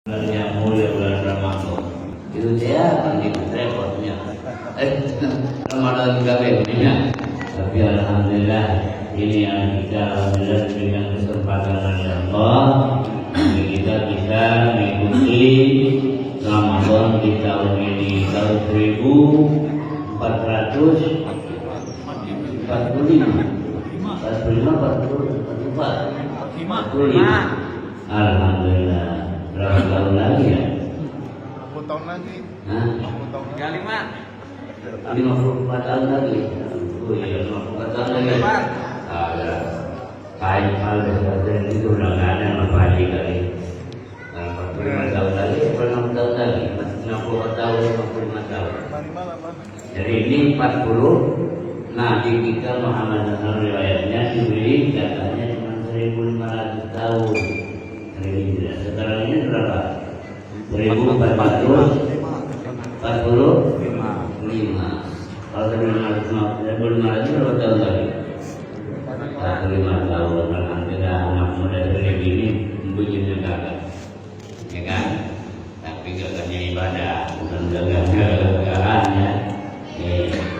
Bulan yang mulia, bulan Ramadan itu dia paling repotnya Ramadan juga begini. Tapi alhamdulillah ini yang kita alhamdulillah diberikan kesempatan oleh Allah, kita bisa mengikuti Ramadan di tahun ini, tahun 1445. Alhamdulillah. Berapa tahun lagi ya? 50 tahun lagi. Hah? 50 tahun. 54 tahun lagi. Oh iya, 54 tahun lagi. Ada kain hal dan itu udah nggak ada apa lagi kali. 45 tahun lagi, 60 tahun lagi, 60 tahun, 55 tahun. Jadi ini 40. Nabi kita Muhammad SAW riwayatnya diberi katanya cuma 1500 tahun. Sekarang ini berapa? 1445. Kalau 1500 berapa tahun lagi? 45 tahun. Alhamdulillah anak muda dari ini begini kakak, ya kan? Tapi gagahnya ibadah, bukan gagahnya.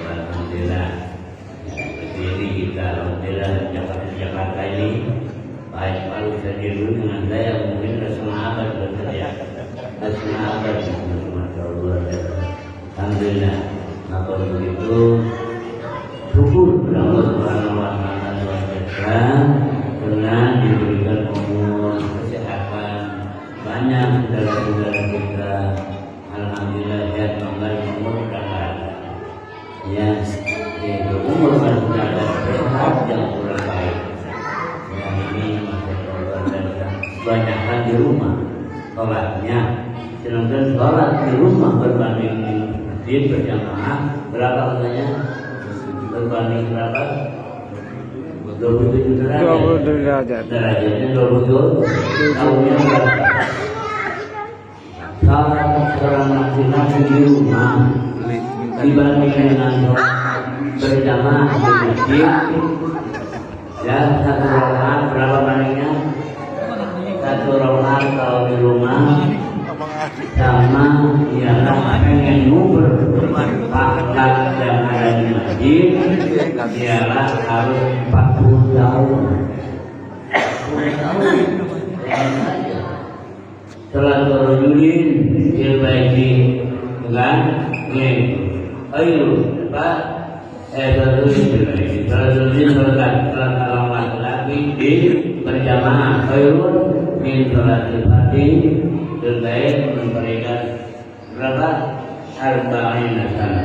Alhamdulillah. Jadi kita alhamdulillah Jakarta ini baik kalau saya dulu dengan saya mungkin setengah abad bekerja, setengah abad, masya Allah. Alhamdulillah. Maka begitu syukur kepada Allah Subhanahu Wa Taala dengan diberikan umur, kesehatan, banyak saudara-saudara kita alhamdulillah sehat, bangga, umur dan ada. Ya, itu umur dan ada sehat yang kurang baik. Dan ini masih banyakkan di rumah sholatnya, sedangkan sholat di rumah berbanding di masjid berjamaah berapa katanya? Berbanding berapa? 27 derajat. Derajatnya 27. Tahunnya berapa? Sholat seorang laki-laki di rumah dibanding dengan berjamaah di masjid, ya satu rakaat berapa bandingnya? Satu rakaat kalau di rumah sama ialah pengen berpahala yang ada di masjid ialah harus 40 tahun. Salatul-Rajulin ilbaiki kan? Ayo Pak, Salatul-Rajulin sholat laki-laki di berjamaah khairun min sholatil fardhi, terbaik memberikan berapa? Arba'in sana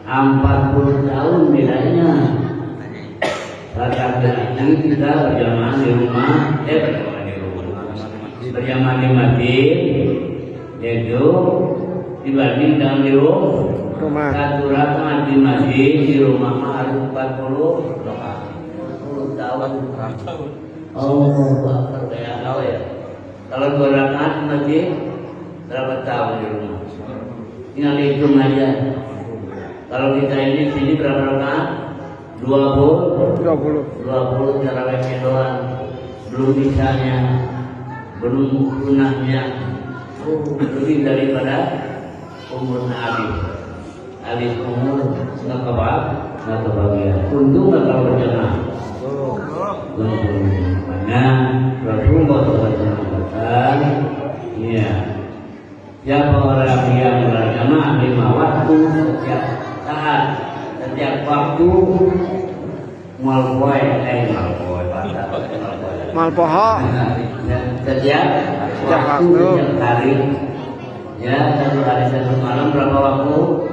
40 tahun bedanya. Laki-laki kita berjamaah di rumah, berjamaah di masjid, yaitu dibanding dengan di rumah. Satu rakaat di masjid, di rumah harus 40 tahun. Oh, kayak tahu ya. Kalau 2 rakaat di masjid, berapa tahun di rumah? Tinggal hitung aja. Kalau kita ini sini berapa rakaat? 20 tarawihnya doang. Belum bisanya, belum sunahnya. Lebih daripada umur habis umur nggak kebahagiaan. Untung nggak kalau berjamaah. Karena Rasulullah SAW, ya, siapa orang yang berjamaah 5 waktu setiap saat, setiap waktu malpoho setiap waktu, setiap hari, ya, satu hari satu malam berapa waktu?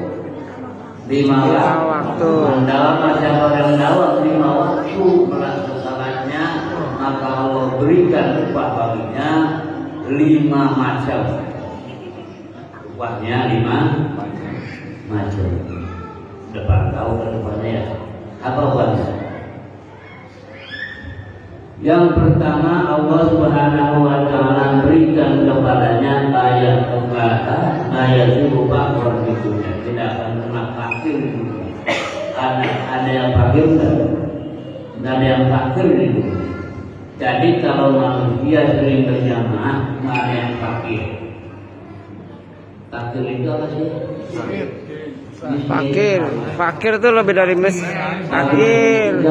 5 waktu. Dalam masa orang dalam 5 waktu melaksanakannya, maka Allah berikan upah baginya 5 macam. Upahnya 5 macam. Depan tahu kan upahnya ya? Apa upahnya? Yang pertama Allah Subhanahu Wa Taala berikan kepadanya ayat itu bakor di dunia, tidak akan pernah fakir di dunia. Ada yang fakir enggak? Ada yang fakir di dunia. Jadi kalau manusia sering berjamaah, nggak ada yang fakir. Fakir itu apa sih? Fakir itu lebih dari fakir.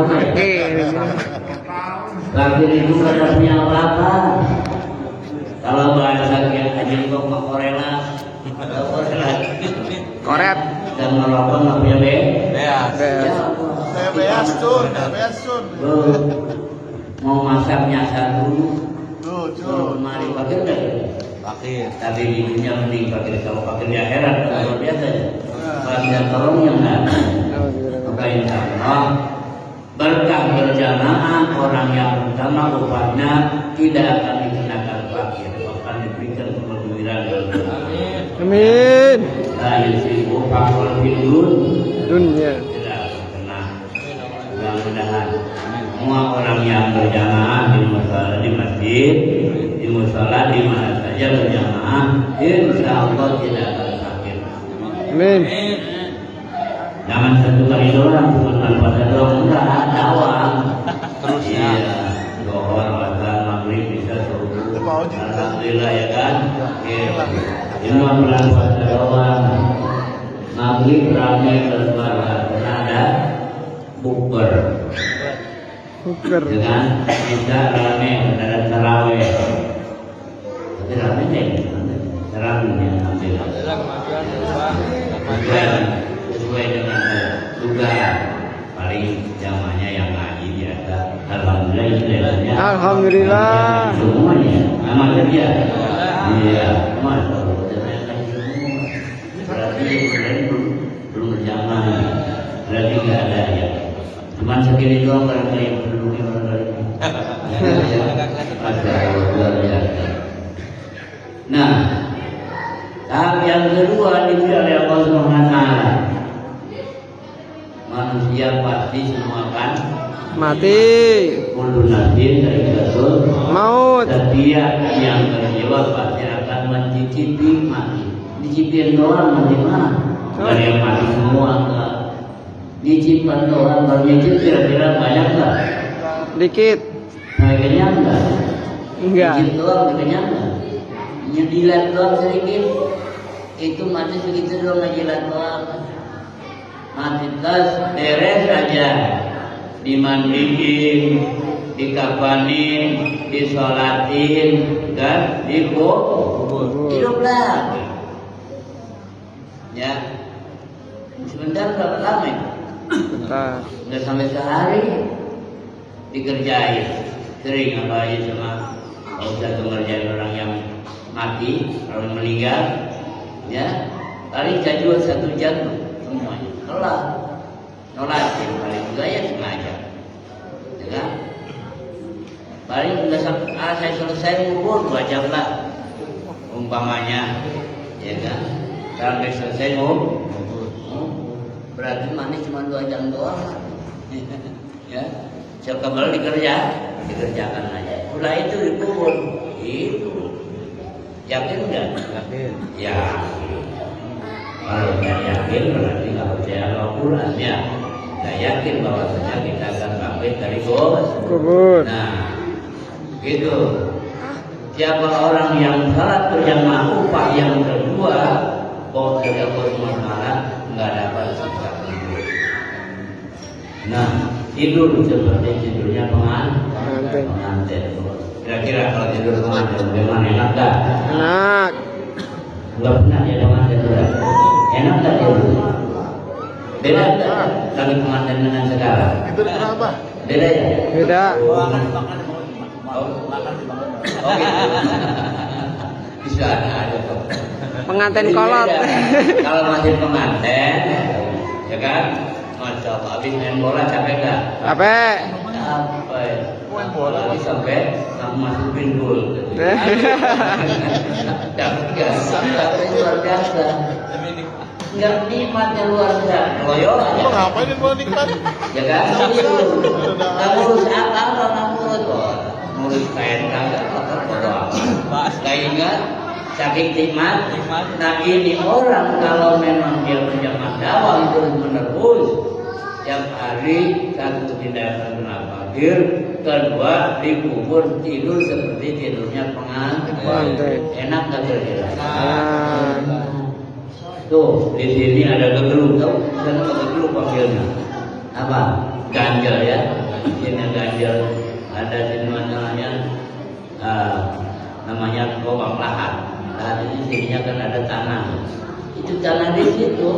Fakir itu nggak punya apa-apa. Kalau bahasa yang aja kok mah korela, koret. Dan merokok nggak punya Beas cun. Mau masaknya satu, Cun. mari fakir nggak? Fakir. Tapi di dunia mending fakir, kalau fakir di akhirat luar biasa ya. Banyak tolongnya nggak. Maka insya Allah berkah berjamaah orang yang pertama upahnya tidak akan dikenakan fakir, akan diberikan kemudahan dalam Amin. Nah, yusibu fakir Dunia. tidak kena. Mudah-mudahan semua orang yang berjamaah di musola, di masjid, di musola, di mana saja berjamaah, insya Allah tidak akan sakit. Amin. Jangan satu kali doang, cuma pada doang, enggak dakwah. Terus ya, doa, azan, maghrib bisa subuh. Alhamdulillah ya kan. Cuma bulan puasa doang. Maghrib ramai bersuara, karena ada bukber. Dengan bisa ramai, ada taraweh. Tapi ramai deh, tarawihnya sesuai dengan juga paling jamanya yang ngaji biasa. Alhamdulillah istilahnya. Alhamdulillah. Semuanya sama kerja. Iya, masya Allah. Berarti belum berjamaah. Berarti nggak ada ya. Cuman segini doang barangkali yang penduduknya barangkali. Masya Allah luar biasa. Nah, tahap yang kedua diberi oleh Allah Subhanahu wa Ta'ala. Manusia pasti semua kan Mati. kullu nafsin dha'iqatul Maut. Setiap yang berjiwa pasti akan mencicipi mati. Dicipin doang mati mah. Dari yang mati semua enggak. Dicipin doang kalau nyicip kira-kira banyak enggak? Dikit. Nah, kenyang enggak? Enggak. Dicip doang kenyang enggak? Nyedilat doang sedikit. Itu mati segitu doang ngejilat doang. Mati tas beres aja, dimandiin, dikafanin, disolatin, kan, dikubur, hidup lagi. Ya, sebentar berapa lama? Bentar. Nggak sampai sehari dikerjain. Sering apa aja sama usaha ngerjain orang yang mati, orang meninggal, ya, paling jadwal 1 jam semuanya. Nolatin paling juga ya sengaja, ya kan? Paling nggak sampai saya selesai ngubur 2 jam lah, umpamanya, ya kan? Sampai selesai ngubur, berarti manis cuma 2 jam doang, ya. Sekebal dikerjakan aja. Udah itu dikubur, itu yakin nggak? Yakin. Ya. Kalau tidak yakin berarti nggak percaya Al-Quran ya. Nggak yakin bahwasanya kita akan bangkit dari kubur. Nah, itu. Siapa orang yang salat berjamaah upah yang kedua, bahwa dari Allah SWT nggak dapat siksa kubur. Nah, tidur seperti tidurnya pengantin. Kira-kira kalau tidur pengantin bagaimana, enak nggak? Enak. Nggak pernah ya pengantin sudah. Enak nggak tidur? Beda nggak kami pengantin dengan sekarang? Tidur kenapa? Beda ya? Beda. Oh gitu. Bisa aja kok. Pengantin Jadi kolot. beda. Kalau masih pengantin, ya kan? Masya Allah, habis main bola capek nggak? Capek. Capek. Main bola habis sampai masukin gol. Capek nggak? Capek luar biasa. Nggak nikmatnya luar biasa. Loyo aja. Emang ngapain yang mau nikmat? Ya kan? Nggak ngurus apa-apa, nggak ngurus. Ngurus kain kagak, nggak ingat. Saking nikmat. Nah ini orang kalau memang dia berjamaah dakwah terus menerus, tiap hari satu tidak akan pernah fakir, kedua dikubur tidur seperti tidurnya pengantin. Enak nggak kira-kira? Tuh di sini ada gegeluk, tahu? Dan gegeluk panggilnya apa? Ganjel ya. Ini ganjel. Ada di namanya lubang lahat. Lahat ini sininya kan ada tanah. Itu tanah di situ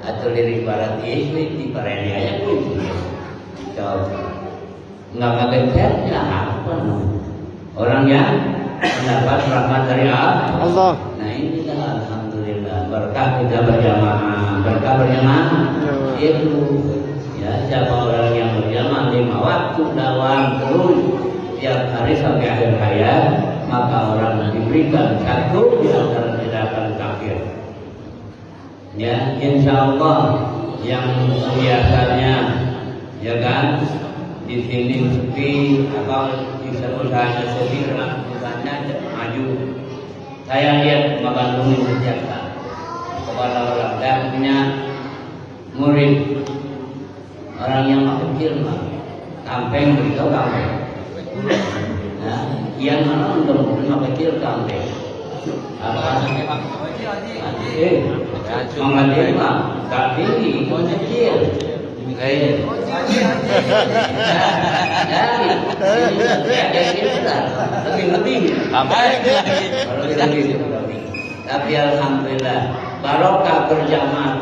atau lirik barat ini di Parenia gitu. Nggak ngegencernya apa? Orang yang mendapat rahmat dari Allah. Nah inilah alhamdulillah berkah kita berjamaah. Berkah berjamaah itu ya siapa orang yang berjamaah 5 waktu dawam terus tiap hari sampai akhir hayat, maka orang diberikan satu di antara tindakan kafir. Ya, insya Allah yang biasanya ya kan di sini sepi atau di usahanya sepi karena usahanya maju. Saya lihat Bandung ini biasa kepada orang dan punya murid orang yang kecil mah kampeng beritahu kampeng. Nah, yang mana untuk rumah kecil kampeng. Apa? Mengalir mah tak tinggi, kecil. Tapi alhamdulillah barokah berjamaah.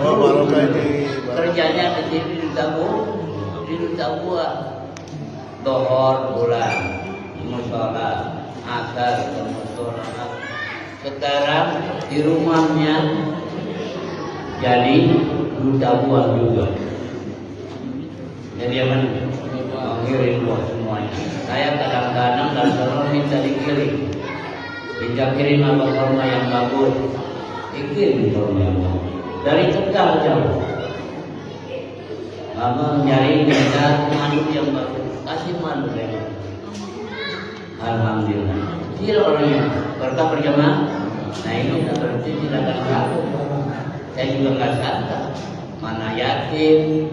Kerjanya di sini di Tabua, dohor bulan, musola, asar, musola. Sekarang di rumahnya jadi duta buah juga. Jadi apa? Mengirim buah semuanya. Saya kadang-kadang dan selalu minta dikirim. Minta kirim apa korma yang bagus. Dikirim korma yang bagus. Dari Tegal jauh. Mama nyari minta madu yang bagus. Kasih madu ya. Alhamdulillah. Kira orangnya berkah berjamaah. Nah ini berarti tidak akan takut. Saya juga nggak sangka mana yatim,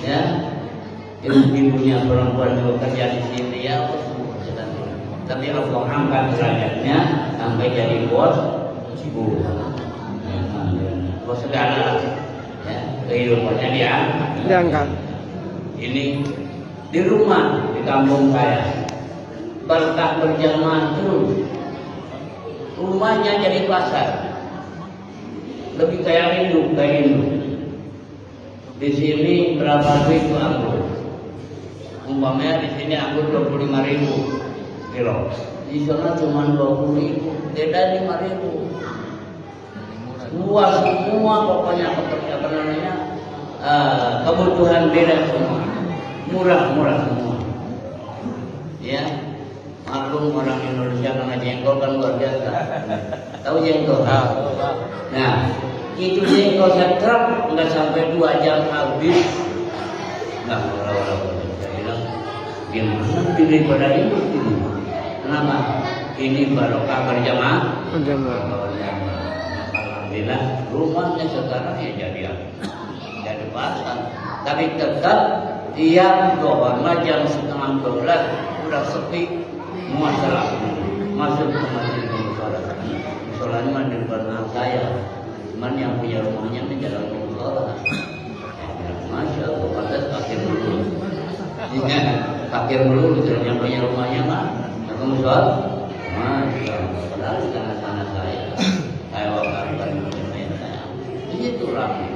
ya ibu-ibunya perempuan juga kerja di sini ya. Tapi Allah angkat derajatnya sampai jadi bos ibu. Bos segala ya, kehidupannya dia diangkat. Ini di rumah di kampung saya berkah berjamaah terus. Rumahnya jadi pasar. Lebih kayak induk. Di sini berapa duit itu anggur? Umpamanya di sini anggur 25.000 kilo. Di sana cuma 20.000, beda 5.000. Semua pokoknya apa namanya kebutuhan beda semua. Murah semua. Ya, maklum orang Indonesia karena jengkol kan luar biasa. Tahu jengkol? Nah, itu jengkol setrap nggak sampai 2 jam habis. Nggak orang-orang saya bilang gimana daripada itu ini? Kenapa? Ini barokah berjamaah. Alhamdulillah rumahnya sekarang ya jadi pasar. Tapi tetap tiap doa jam 11:30 udah sepi. Masalah masuk ke masjid musolanya mah di depan saya, cuman yang punya rumahnya menjalan musola. Masya Allah, pantas fakir dulu. Fakir dulu, yang punya rumahnya mah ke musola. Masya Allah, padahal di sana saya wakarkan saya. Itu ramai.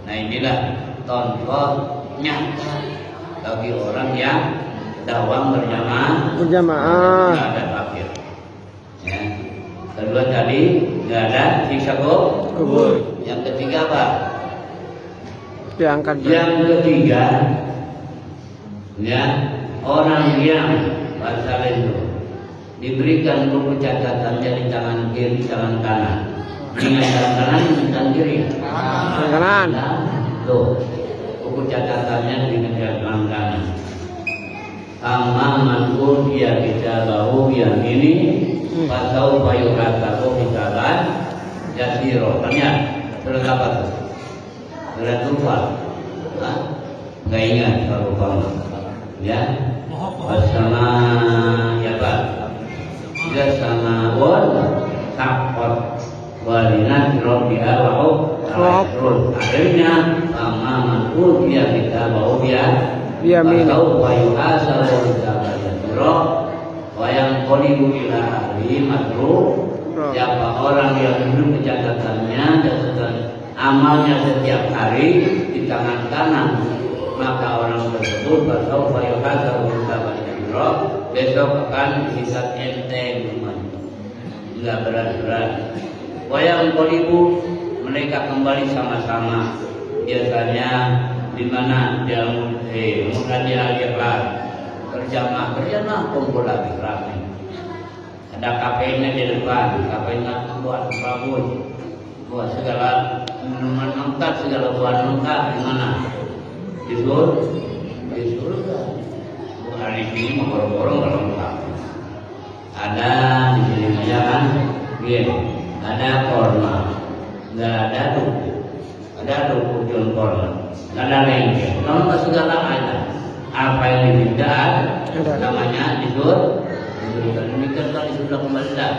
Nah inilah contoh nyata bagi orang yang dawam berjamaah. Nggak ada kafir. Ya. Kedua tadi nggak ada siksa kubur. Yang ketiga apa? Yang ketiga ya orang yang bahasa itu diberikan buku catatannya di tangan kiri, tangan kanan. Dengan tangan kanan, tangan kiri. Tangan kanan. Tuh buku catatannya di tangan kanan. Amma mankur dia bisa bau yang ini pasau payu rata hisaban jasiro. Tanya terus apa tuh? Terus lupa, nggak ingat kalau kamu Ya, bersama ya Pak. Bersama won sakot walinat robiha wahub. Akhirnya sama mantu dia kita bawa dia min. Tahu wayuha sawu roh wayang kolibu ila ahli makruh. Siapa orang yang hidup pencatatannya catatan amalnya setiap hari di tangan kanan, maka orang tersebut basau fayuhasa roh besok akan dihisab enteng, enggak berat-berat. Wayang kolibu mereka kembali sama-sama, biasanya di mana dia mudah dia kerjamah kumpul lagi ramai. Ada kafenya di depan, kafenya buat bagus, buat segala minuman lengkap, segala buah lengkap di mana? Di surga. Hari ini mau borong-borong kalau lengkap. Ada di sini aja kan, ada korma, nggak ada duku jon korma, nggak ada lengket, lengkap segala ada. Apa yang diminta namanya disur. Demikian kali sudah kembali dah.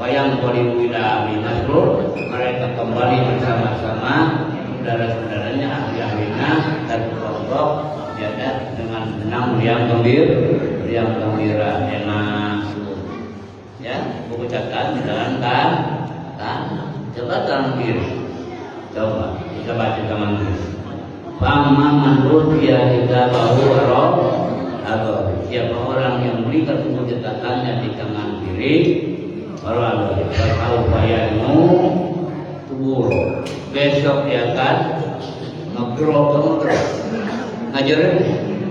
Wayang kolibu ila ahli masrur, mereka kembali bersama-sama saudara-saudaranya ahli-ahlinya dan kelompok diada dengan senang yang gembira enak. Ya, buku catatan jalan kan? Coba tangan kiri. Coba kita baca tangan kiri. Pama manut dia kita bahu roh. Atau siapa orang yang berikan buku catatannya di tangan kiri, orang tahu bayarmu tubur. Besok dia akan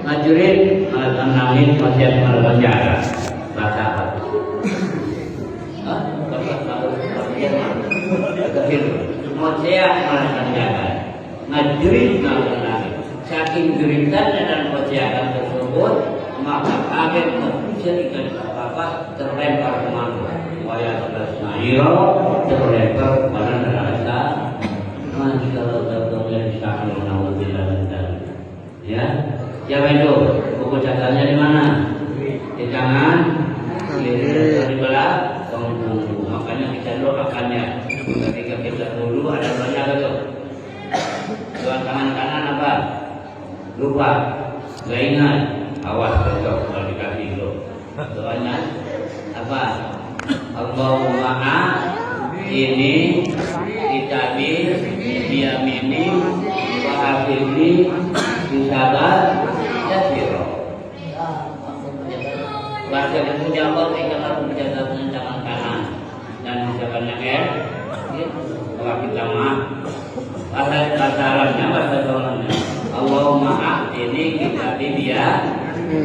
ngajurin malah tenangin masih malah penjara. Bahasa apa? Masih malah penjara. Ngajurin malah tenangin. Saking gerintannya dan persiapan tersebut, maka kaget menjadikan apa terlempar kemana? Wayang atas nairo terlempar pada neraka. Masya Allah, tertulis sakit menawar ya. Siapa itu? Buku catatannya di mana? Di tangan kiri, di belah tunggu. Makanya kita doakannya. Ketika kita dulu ada banyak itu. Doa tangan kanan apa? Lupa, gak ingat, awas besok kalau dikasih lo. Doanya apa? Allahumma ini kitabi biyamini wa hafidni bisabar yasiro. Bahasa itu jawab tinggal mencatat tangan kanan dan ucapannya kalau kita mah bahasa Arabnya bahasa Arabnya Allahumma ini kita dia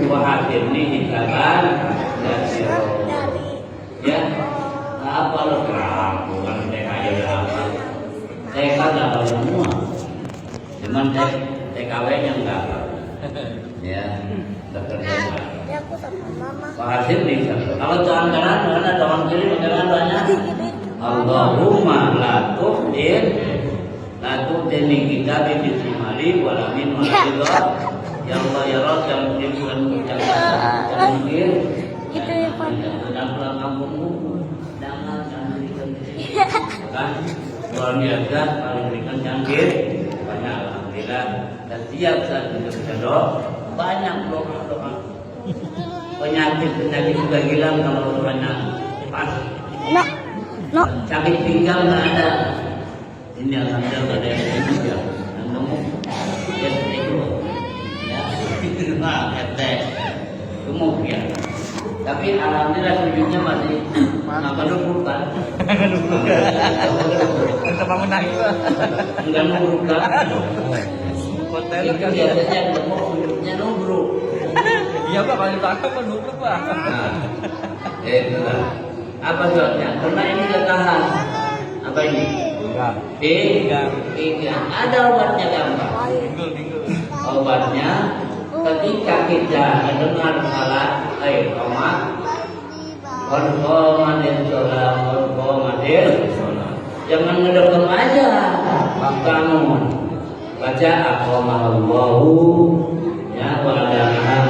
wahadini hisaban dan ya apa lo kerang bukan TK aja apa TK nggak semua cuman TKW nya enggak ya nggak kerja wahadini hisaban kalau tangan kanan mana tangan kiri jangan banyak Allahumma la tu'dini kita bisimali walamin walamin ya Allah ya Rabb yang bukan ucapan mungkin itu ya Pak dan pulang kampungmu jangan berikan kan luar biasa paling berikan canggih banyak alhamdulillah dan tiap saat kita berdoa banyak doa penyakit juga hilang kalau banyak pas sakit pinggang nggak ada. Ini alhamdulillah ada yang juga dan kamu itu ya mah gemuk ya tapi alhamdulillah sujudnya masih nggak duduk kan kenapa menangis enggak nurut kan hotel kan biasanya gemuk sujudnya nubruk iya Pak kalau ditangkap kan nubruk Pak apa sebabnya karena ini nggak tahan apa ini tiga. Ada obatnya gampang. Obatnya ketika kita mendengar salat qomat jangan ngedem aja kamu baca aqamallahu ya wa adana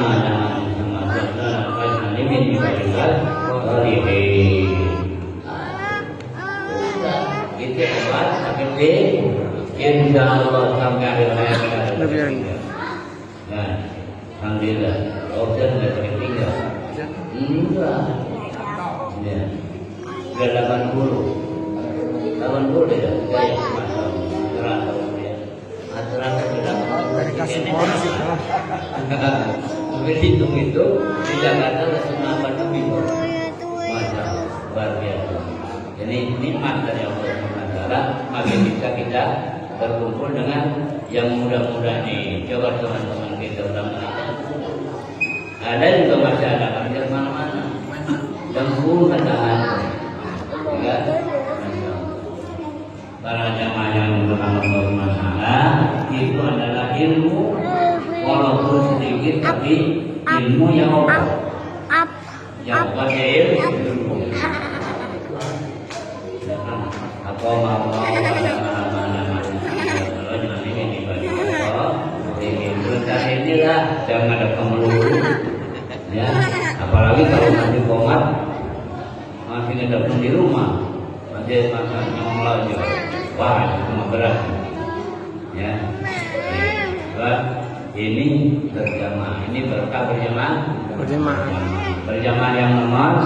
insya Allah sampai akhir hayat kita ada Lebih dari. tinggal. Nah, alhamdulillah. Option nggak tertinggal. Enggak. Ya. Sudah 80 ya. Saya masuk terasa ya. Aturan sudah. Dari kasih bonus itu. Berhitung itu di Jakarta semua lebih. Masya Allah, luar biasa. Jadi nikmat dari Allah SWT. Makin bisa kita berkumpul dengan yang muda-muda nih. Coba teman-teman kita mudah-mudahan. Ada juga masih ada hampir mana-mana. Dan pun katakan, ya, para jamaah yang bermasalah itu adalah ilmu, walaupun sedikit tapi ilmu yang ilmu. Apa mau inilah jangan ada pengeluh, ya. Apalagi kalau nanti komat masih ngedepan di rumah, masih makan nyolong aja, wah itu mah berat, ya. Sebab ini berjamaah, ini berkah berjamaah yang nomor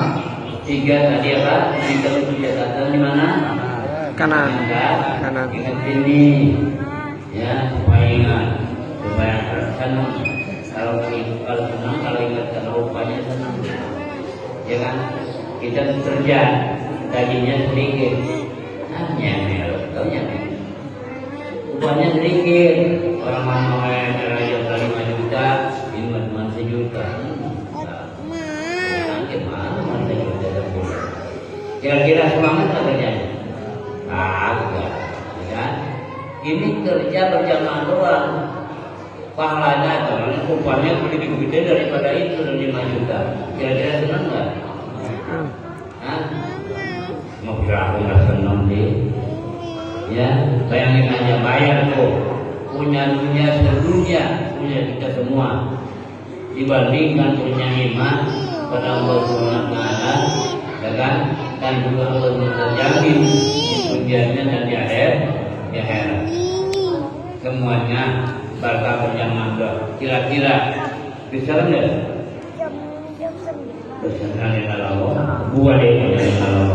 3 tadi apa? Ini terus catatan di mana? Kanan. Ingat ini, ya, supaya ingat, supaya senang. Kalau senang, kalau ingat kalau rupanya senang, ya kan? Kita kerja, gajinya sedikit, nyamel, upahnya sedikit. Orang mau raja 5 juta, ini cuma 1 juta. Gimana juta sebulan? Kira-kira semangat nggak kerjanya? Agak, ya kan? Ini kerja berjamaah doang. Pahalanya karena upahnya lebih gede daripada itu 5 juta. Kira-kira senang nggak? Mau kira aku nggak senang deh. Ya, bayangin aja bayar tuh punya dunia sedunia, punya kita semua dibandingkan punya iman pada Allah Subhanahu wa taala, ya kan? Dan juga Allah menjamin ujiannya dan di akhirat. Semuanya berkah berjamaah. Kira-kira bisa enggak? Bersenang kalau buat dia kalau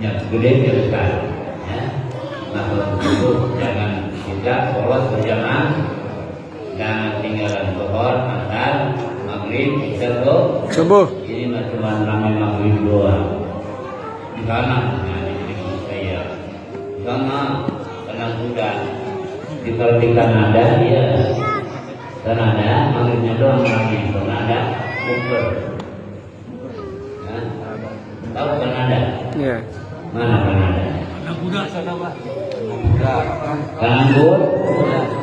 ya gede besar, ya. Maka itu jangan kita sholat berjamaah, jangan tinggalan zuhur, asar, maghrib, isya, Subuh. ini cuma ramai maghrib doang. Di sana, di saya, di sana tenang sudah. Di Kanada ya, Kanada maghribnya doang ramai, Kanada bukber. Tahu Kanada? Iya. Mana Kanada? Kanada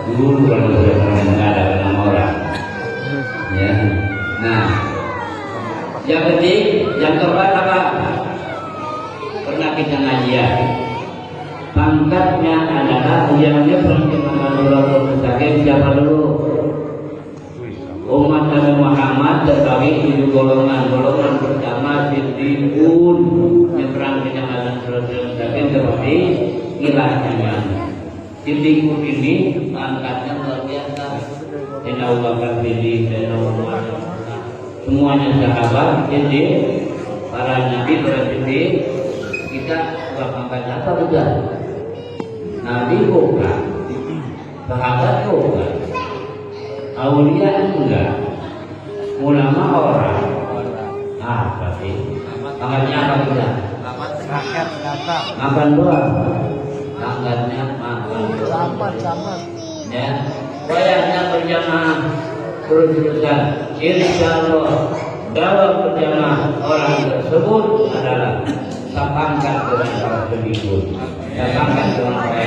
dulu kalau nggak ada 6 orang. Ya. Nah, yang keempat apa? Pernah kita ngajian. Pangkatnya adalah yang dia siapa dulu? Umat Nabi Muhammad terbagi 7 golongan. Golongan pertama siddiqun, nyebrang ke jalan Rasul seperti ilahnya. Siddiqun ini pangkatnya luar biasa. Sayyidina Abu Bakar Siddiq, Sayyidina Umar, semuanya sahabat Siddiq, para nabi para Siddiq. Kita pangkatnya apa bukan? Nabi bukan, sahabat bukan. Aulia enggak, ulama orang, apa sih? Pangkatnya apa kita? Rakyat data. Makan doang. Pangkatnya makan doang. Ya, wayahnya berjamaah terus-terusan. Insya Allah dalam berjamaah orang tersebut adalah sepangkat dengan para pendikut, sepangkat dengan para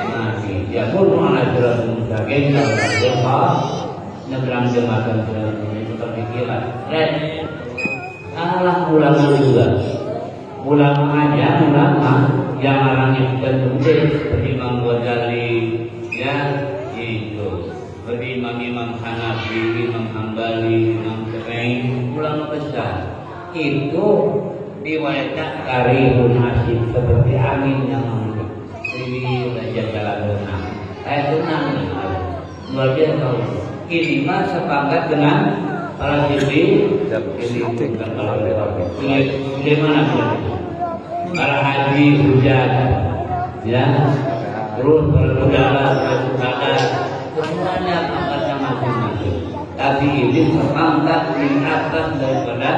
nabi. Ya pun mengenai surat mustaqim dan berdoa nyebrang jembatan surat itu terpikiran. Allah ulama juga, ulama aja ulama yang orangnya penting seperti Imam Ghazali, ya itu, seperti Imam Hanafi, Imam Hambali, Imam Syafi'i, ulama besar itu riwayatnya karihun nasib seperti angin yang mengutuk. Ini udah jalan saya tenang luar biasa. Ini mah sepangkat dengan para siswi. Ini bukan kalau ini mana para haji hujan, ya, terus berudara, berudara, semuanya pangkatnya masing-masing. Tapi ini sepangkat di atas daripada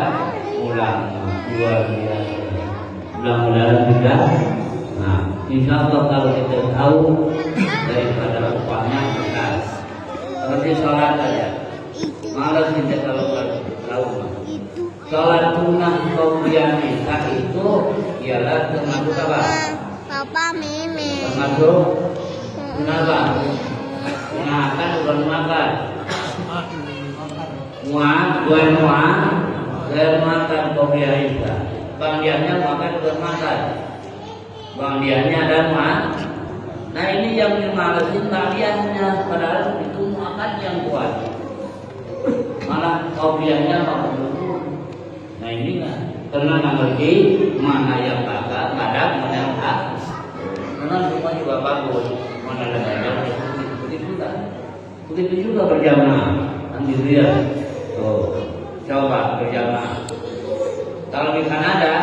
ulama. Luar biasa. Mudah-mudahan juga. Nah, insya Allah kalau kita tahu daripada upahnya kita seperti sholat saja. Malas kita kalau tahu. Sholat sunnah qabliyah Isya itu ialah termasuk apa? Papa meme. Termasuk kenapa? Makan bukan makan. Bukan makan qabliyah Isya. Bangdiannya makan bukan makan. Bangdiannya dan Nah ini yang dimalasin bangdiannya, padahal itu makan yang kuat. Malah qabliyahnya makan dulu. Nah ini kan karena nggak ngerti mana yang kakak, kadang mana yang hak. Karena semua juga bagus. Mana ada yang begitu juga berjamaah. Nanti lihat, coba berjamaah. Kalau di Kanada,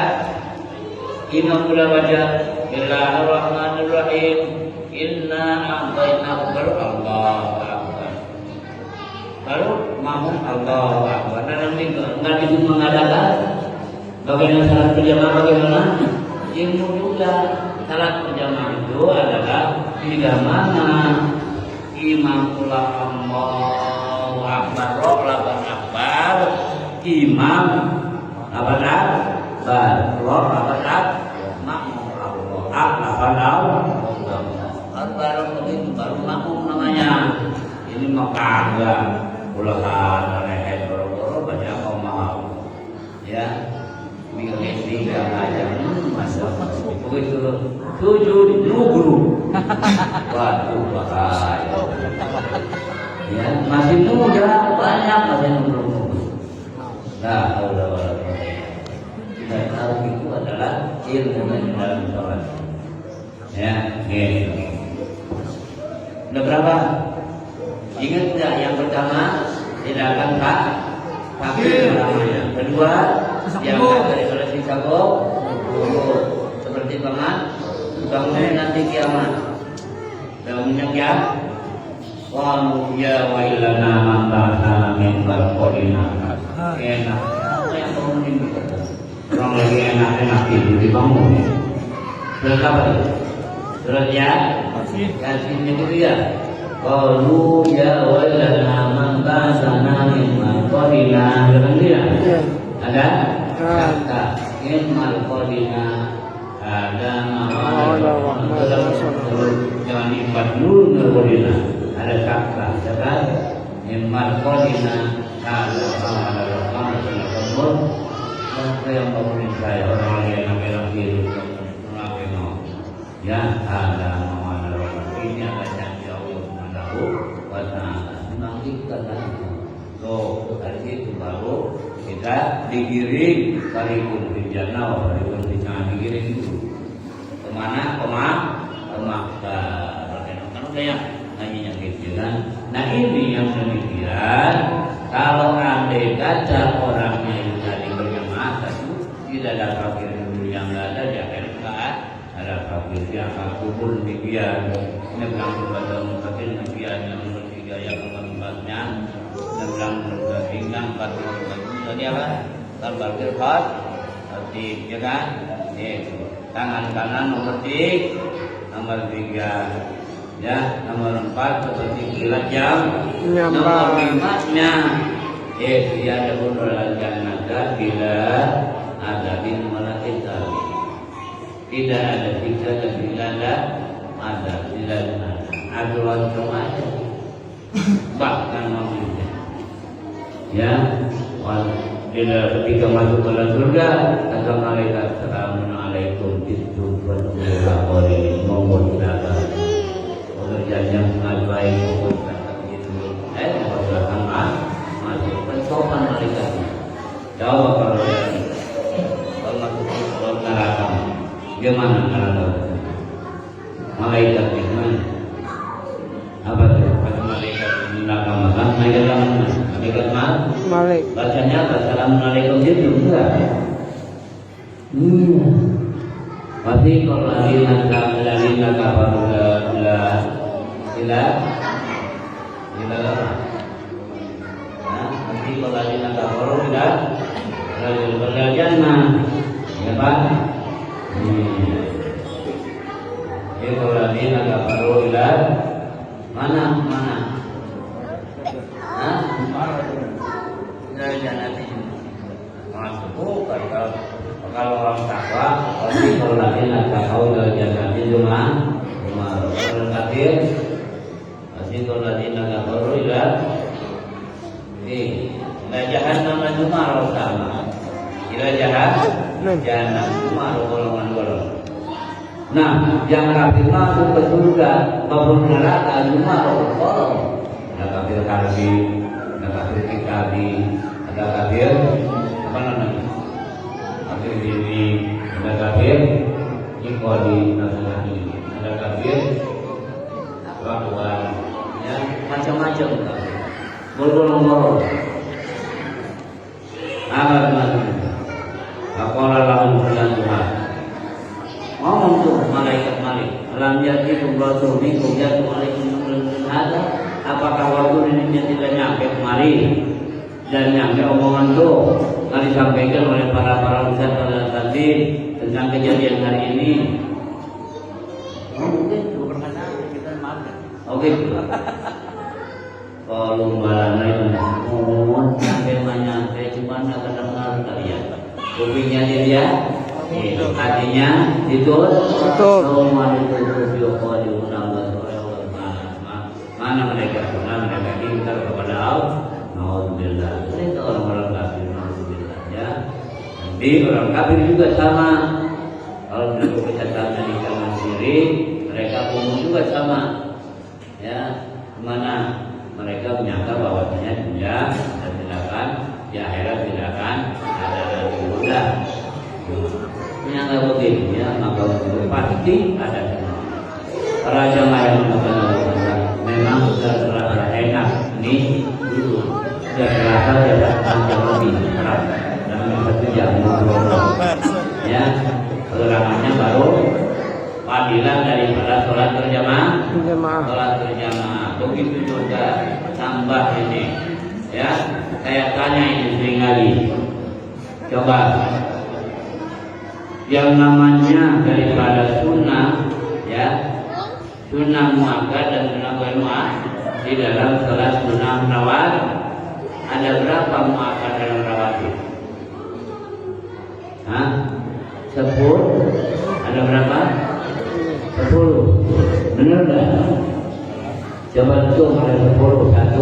imam udah baca Bismillahirrahmanirrahim, Inna a'tainakal Allahu Akbar. Lalu makmum Allahu Akbar. Dan nggak bisa mengadakan bagaimana salat berjamaah bagaimana? Ilmu juga salat berjamaah itu adalah tidak mana imam ulah Allahu Akbar, Allahu Akbar, imam Abadah, roh abadah, makmum Allah, baru begitu baru makmum namanya. Ini makaga, ulahan, rehet, boro-boro banyak omah, ya, milih tiga aja, masuk begitu, tujuh guru, waduh bahaya, ya masih muda banyak masih belum. Nah, Allah tidak tahu itu adalah ilmu yang dalam sholat. Ya, ini. Udah berapa? Ingat tidak? Yang pertama tidak akan takbir namanya. Kedua, yang dari sholat sisako, seperti bangun nanti kiamat. Bangunnya kiamat. Qalu ya wailana man ta'ala min qalqina. Enak. Apa yang kamu ini? Orang lagi enak-enak tidur dibangun. Surat apa itu? Surat Yasin itu ya. Qalu ya wailana man ta'ala min qalqina. Dengar dia? Ada? Kata inmal qalqina ada jangan empat nur qalqina. Ada kata, kan? Iman kodina kalau siapa yang bangunin saya orang yang bilang hidup ya ada mana orang ini ada janji Allah Subhanahu wa Ta'ala. Memang kita kan, so dari situ baru kita digiring kalipun di jannah, kalipun di sana digiring dulu kemana? Ke Makkah. Kan udah ya. Hanya gitu kan. Nah ini yang demikian. Kalau andai kata orangnya itu tadi berjamaah, tidak ada kafir dulu yang nggak ada di akhirat nggak ada kafir yang kubur demikian. Ini bilang kepada mungkin demikian yang nomor 3 yang keempatnya. Ini bilang nomor 3 4 tadi apa? Kabar firqat, arti ya kan? Tangan kanan nomor 3, nomor 3. Ya, nomor 4 seperti kilat jam. Nomor 5-nya dia ada bunul jannah bila ada di malaika. Tidak ada siksa dan tidak ada tidak ada aturan semuanya. Bahkan manusia. Ya, bila ketika masuk ke dalam surga, kata malaikat assalamualaikum warahmatullahi wabarakatuh. Yang sangat baik untuk itu, silakan masuk pencoban malaikat. Jawab kalau masuk ke neraka, gimana neraka? Malaikat gimana? Pasti kalau lagi naga baru nanti kalau lagi naga baru jannah, ya Pak. Jadi kalau lagi naga baru mana? Jannah masuk kalau orang takwa pasti kalau lagi takwa jannah cuma orang kafir pasti kalau lagi naga baru ila jahannam jumar sama ila jahannam jumar golongan. Nah, yang kafir masuk ke surga maupun neraka jumar golongan. Ada kafir karbi, ada kafir kikabi, ada kafir apa namanya? Kafir diri, ada kafir ikodi, ada kafir lakuan, ya macam-macam kafir. Golongan. Apa namanya? Apalah lalu Tuhan. Ngomong tuh malaikat alam jadi pembantu ini kemudian alaikum ada. Apakah waktu ini tidak nyampe kemari dan nyampe omongan tuh yang disampaikan oleh para ustaz tadi tentang kejadian hari ini? Mungkin itu perkataan kita makan. Oke. Kalau malana itu mohon sampai menyampai cuma akan dengar kalian. Kupingnya dia, hatinya ditutup. Semua ditutup diukur diundang mana mereka ingkar kepada Allah. Alhamdulillah. Ini orang-orang kafir. Alhamdulillah ya. Nanti orang kafir juga sama. Kalau mereka kecatannya di kanan kiri, mereka umum juga sama. Ya, kemana? Mereka menyangka bahwasanya dunia dan tindakan di akhirat tindakan ada lagi mudah. Menyangka begitu ya, maka itu pasti ada semua. Raja Maya mengatakan memang sudah terasa enak ini dulu sudah terasa tidak panjang lebih berat dan berjam ya keterangannya baru padilan daripada sholat berjamaah. Sholat berjamaah begitu juga tambah ini ya. Saya tanya ini sering kali, coba yang namanya daripada sunnah ya, sunnah muakkad dan sunnah muakkad di dalam sholat sunnah rawatib ada berapa muakkad dalam rawatib? 10. Ada berapa? 10. Benar enggak? Coba hitung ada 10. 1.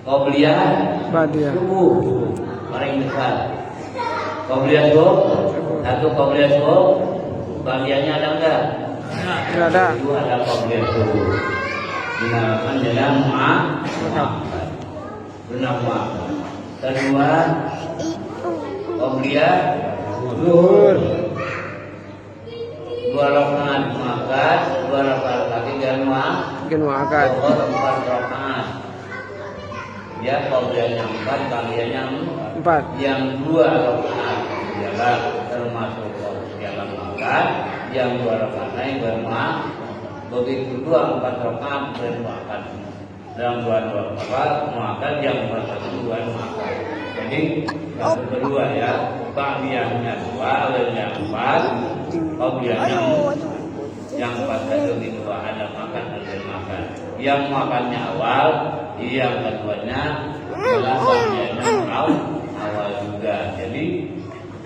Qobliyah subuh paling besar. Qobliyah subuh 1 qobliyah subuh. Bagiannya ada enggak? Tidak ada. Itu ada qobliyah subuh. Dinamakan dalam muakkad. Sunnah muakkad. Kedua qobliyah zuhur 2 rakaat muakkad, 2 rakaat lagi dan muakkad 4 rakaat. Ya qobliyahnya 4, bagiannya 4. Yang 2 rakaat ialah termasuk dalam muakkad, yang 2 rakaat lain bermuakkad. Begitu 4 rakaat bermuakkad. Dalam 2 rakaat muakkad, yang 4 muakkad. Jadi yang kedua ya, ba'diyahnya 2, awalnya 4, qobliyahnya yang 4 itu kedua ada makan dan makan. Yang makannya awal, yang keduanya adalah ba'diyahnya awal juga. Jadi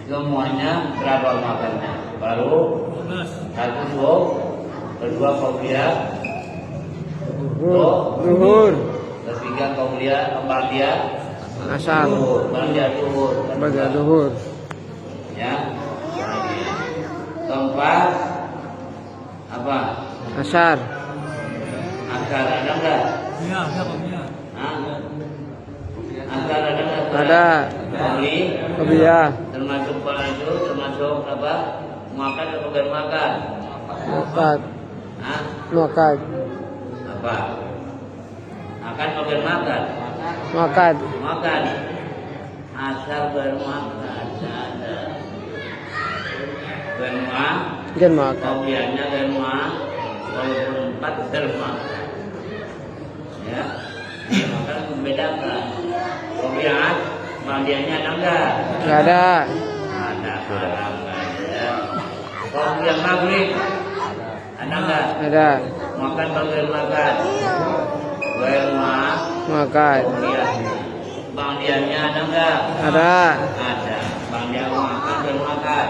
semuanya berapa makannya? Baru 1 subuh, kedua qobliyah zuhur, ketiga qobliyah ba'diyah asar, ba'diyah zuhur. Ya. Keempat apa? Asar. Asar ada enggak? Iya, ada qobliyah. Asar ada enggak? Ada. Qobliyah. Termasuk itu termasuk apa? Makan atau bukan makan? Makan. Makan. Apa? Makan atau bukan makan? Makan. Makan. asal bermakan ada. Berma, Dan makan. kopiannya berma, walaupun 4 bermakan. Ya, maka membedakan. Kopian, mandiannya ada enggak? Nggak ada. Ada, haram ada. Kopian maghrib, ada enggak? Ada. Makan bagian makan. Berma, Makan. kopian. Bang diannya ada enggak? Ada. Ada. Bang dia makan bermakan.